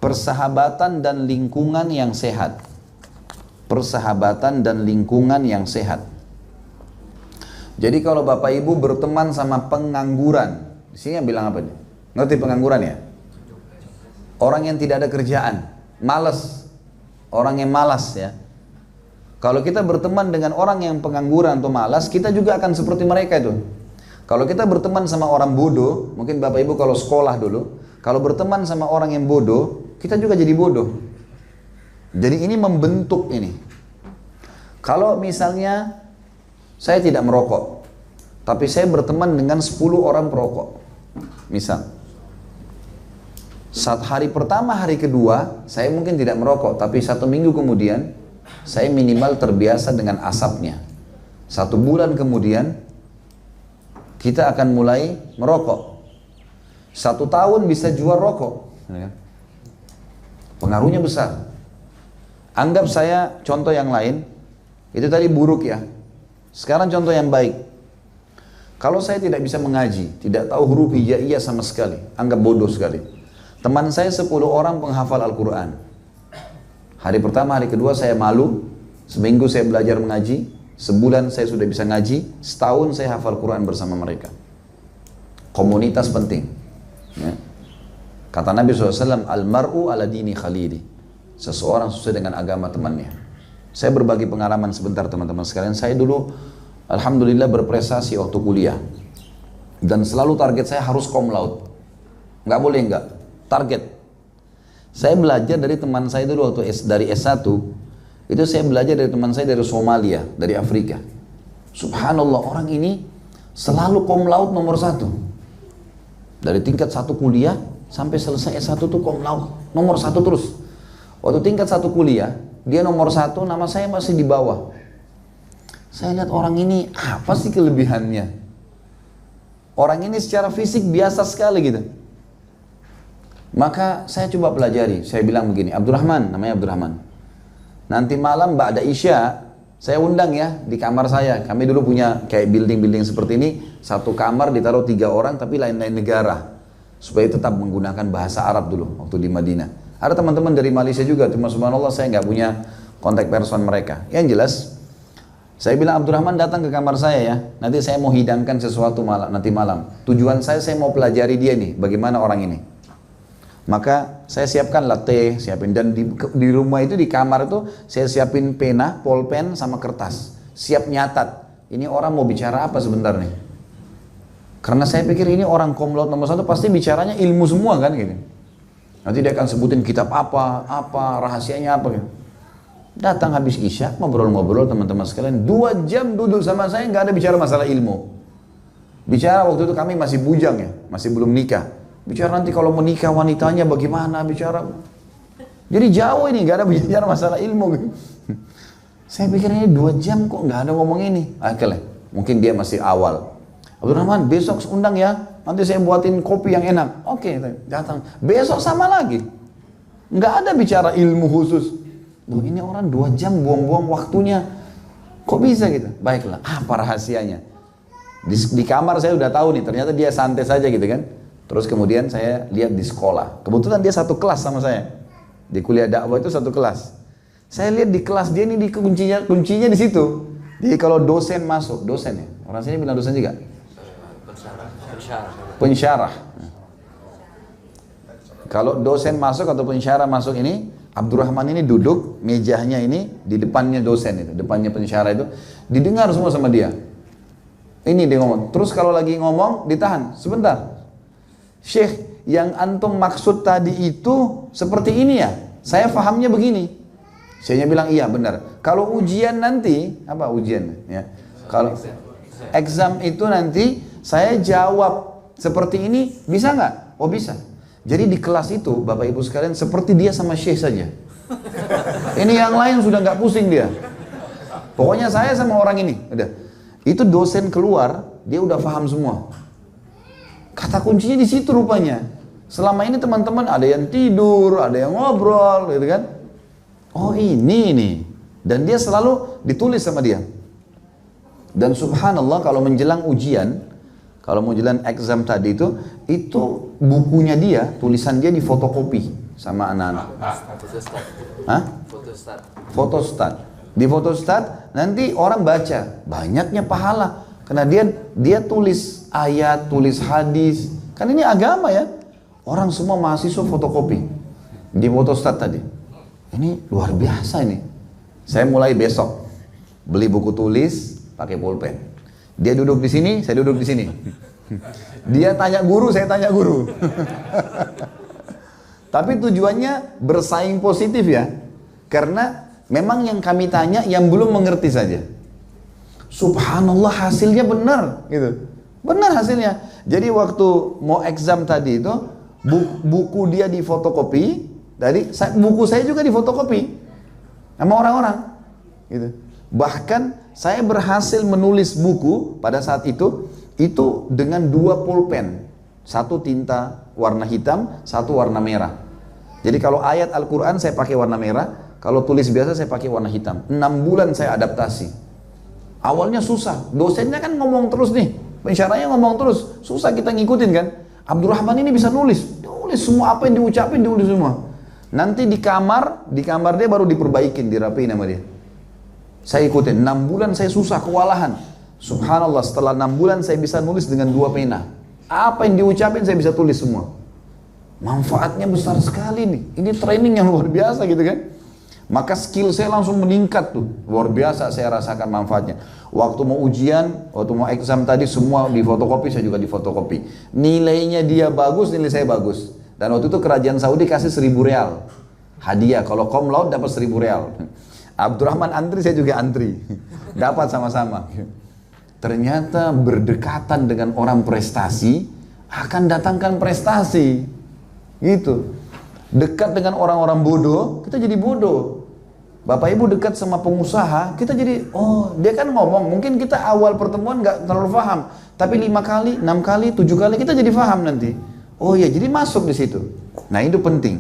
persahabatan dan lingkungan yang sehat. Persahabatan dan lingkungan yang sehat. Jadi kalau Bapak Ibu berteman sama pengangguran, di sini yang bilang apa nih? Ngerti pengangguran ya? Orang yang tidak ada kerjaan, malas. Orang yang malas ya. Kalau kita berteman dengan orang yang pengangguran atau malas, kita juga akan seperti mereka itu. Kalau kita berteman sama orang bodoh, mungkin Bapak Ibu kalau sekolah dulu, kalau berteman sama orang yang bodoh, kita juga jadi bodoh. Jadi ini membentuk ini. Kalau misalnya saya tidak merokok, tapi saya berteman dengan 10 orang perokok. Misal, saat hari pertama, hari kedua, saya mungkin tidak merokok, tapi 1 minggu kemudian, saya minimal terbiasa dengan asapnya. 1 bulan kemudian, kita akan mulai merokok. 1 tahun bisa jual rokok. Pengaruhnya besar. Anggap saya contoh yang lain, itu tadi buruk ya. Sekarang contoh yang baik. Kalau saya tidak bisa mengaji, tidak tahu huruf hijaiyah sama sekali, anggap bodoh sekali. Teman saya 10 orang penghafal Al-Quran. Hari pertama, hari kedua saya malu, seminggu saya belajar mengaji, sebulan saya sudah bisa ngaji, setahun saya hafal Quran bersama mereka. Komunitas penting. Ya. Kata Nabi SAW, Al-mar'u ala dini khalili. Seseorang sesuai dengan agama temannya. Saya berbagi pengalaman sebentar teman-teman sekalian. Saya dulu alhamdulillah berprestasi waktu kuliah. Dan selalu target saya harus cum laude. Nggak boleh nggak. Target. Saya belajar dari teman saya dulu waktu dari S1. Itu saya belajar dari teman saya dari Somalia, dari Afrika. Subhanallah, orang ini selalu cum laude nomor 1. Dari tingkat 1 kuliah sampai selesai S1 tuh cum laude nomor 1 terus. Waktu tingkat 1 kuliah, dia nomor 1, nama saya masih di bawah. Saya lihat orang ini, apa sih kelebihannya? Orang ini secara fisik biasa sekali gitu. Maka saya coba pelajari, saya bilang begini, Abdurrahman, namanya Abdurrahman. Nanti malam ba'da Isya, saya undang ya di kamar saya. Kami dulu punya kayak building-building seperti ini, 1 kamar ditaruh 3 orang tapi lain-lain negara. Supaya tetap menggunakan bahasa Arab dulu waktu di Madinah. Ada teman-teman dari Malaysia juga, cuma subhanallah saya nggak punya kontak person mereka. Yang jelas, saya bilang Abdurrahman datang ke kamar saya ya, nanti saya mau hidangkan sesuatu nanti malam. Tujuan saya mau pelajari dia nih, bagaimana orang ini. Maka saya siapkan latte, siapin, dan di rumah itu, di kamar itu, saya siapin pena, pulpen, sama kertas. Siap nyatat, ini orang mau bicara apa sebentar nih. Karena saya pikir ini orang cum laude nomor 1 pasti bicaranya ilmu semua kan gitu. Nanti dia akan sebutin kitab apa, rahasianya apa gitu. Datang habis Isya, ngobrol-ngobrol teman-teman sekalian, 2 jam duduk sama saya, nggak ada bicara masalah ilmu. Bicara waktu itu kami masih bujang ya, masih belum nikah. Bicara nanti kalau mau nikah wanitanya bagaimana, bicara. Jadi jauh ini, nggak ada bicara masalah ilmu gitu. Saya pikir ini 2 jam kok nggak ada ngomong ini. Akhirnya, mungkin dia masih awal. Abdurrahman, besok undang ya, nanti saya buatin kopi yang enak. Oke, datang. Besok sama lagi. Nggak ada bicara ilmu khusus. Loh, ini orang 2 jam buang-buang waktunya. Kok bisa gitu? Baiklah, apa rahasianya? Di kamar saya udah tahu nih, ternyata dia santai saja gitu kan. Terus kemudian saya lihat di sekolah. Kebetulan dia 1 kelas sama saya. Di kuliah dakwah itu 1 kelas. Saya lihat di kelas dia nih, kuncinya di situ. Jadi kalau dosen masuk, dosen ya? Orang sini bilang dosen juga? Pensyarah. Kalau dosen masuk atau pensyarah masuk ini, Abdurrahman ini duduk, mejanya ini di depannya dosen itu, depannya pensyarah itu, didengar semua sama dia. Ini dia ngomong. Terus kalau lagi ngomong ditahan, sebentar. Syekh, yang antum maksud tadi itu seperti ini ya? Saya fahamnya begini. Saya bilang iya benar. Kalau ujian nanti, apa ujian? Ya. Kalau exam itu nanti saya jawab seperti ini, bisa nggak? Oh bisa. Jadi di kelas itu, Bapak Ibu sekalian, seperti dia sama Syekh saja. Ini yang lain sudah nggak pusing dia. Pokoknya saya sama orang ini, udah. Itu dosen keluar, dia udah paham semua. Kata kuncinya di situ rupanya. Selama ini teman-teman ada yang tidur, ada yang ngobrol, gitu kan? Oh ini nih. Dan dia selalu ditulis sama dia. Dan subhanallah kalau menjelang ujian, kalau mau jalan exam tadi itu bukunya dia, tulisan dia difotokopi sama anak-anak? Photostat. Hah? Photostat. Photostat. Di Photostat nanti orang baca, banyaknya pahala. Karena dia tulis ayat, tulis hadis. Kan ini agama ya. Orang semua mahasiswa fotokopi di Photostat tadi. Ini luar biasa ini. Saya mulai besok beli buku tulis pakai pulpen. Dia duduk di sini, saya duduk di sini. Dia tanya guru, saya tanya guru. Tapi tujuannya bersaing positif ya. Karena memang yang kami tanya yang belum mengerti saja. Subhanallah hasilnya benar gitu. Benar hasilnya. Jadi waktu mau exam tadi itu buku dia di fotokopi, buku saya juga di fotokopi sama orang-orang gitu. Bahkan saya berhasil menulis buku pada saat itu dengan 2 pulpen. Satu tinta warna hitam, satu warna merah. Jadi kalau ayat Al-Quran saya pakai warna merah, kalau tulis biasa saya pakai warna hitam. 6 bulan saya adaptasi. Awalnya susah, dosennya kan ngomong terus nih, pensyarahnya ngomong terus, susah kita ngikutin kan. Abdurrahman ini bisa nulis semua apa yang diucapin, diulis semua. Nanti di kamar dia baru diperbaikin, dirapiin sama dia. Saya ikutin, 6 bulan saya susah, kewalahan. Subhanallah, setelah 6 bulan saya bisa nulis dengan 2 pena. Apa yang diucapin saya bisa tulis semua. Manfaatnya besar sekali nih. Ini training yang luar biasa gitu kan. Maka skill saya langsung meningkat tuh. Luar biasa saya rasakan manfaatnya. Waktu mau ujian, waktu mau exam tadi semua di fotokopi, saya juga di fotokopi. Nilainya dia bagus, nilai saya bagus. Dan waktu itu kerajaan Saudi kasih 1.000 real. Hadiah, kalau cum laude dapat 1.000 real. Abdurrahman antri, saya juga antri. Dapat sama-sama. Ternyata berdekatan dengan orang prestasi akan datangkan prestasi. Gitu. Dekat dengan orang-orang bodoh, kita jadi bodoh. Bapak Ibu dekat sama pengusaha, kita jadi, oh dia kan ngomong, mungkin kita awal pertemuan nggak terlalu paham, tapi 5 kali, 6 kali, 7 kali kita jadi paham nanti. Oh ya, jadi masuk di situ. Nah itu penting.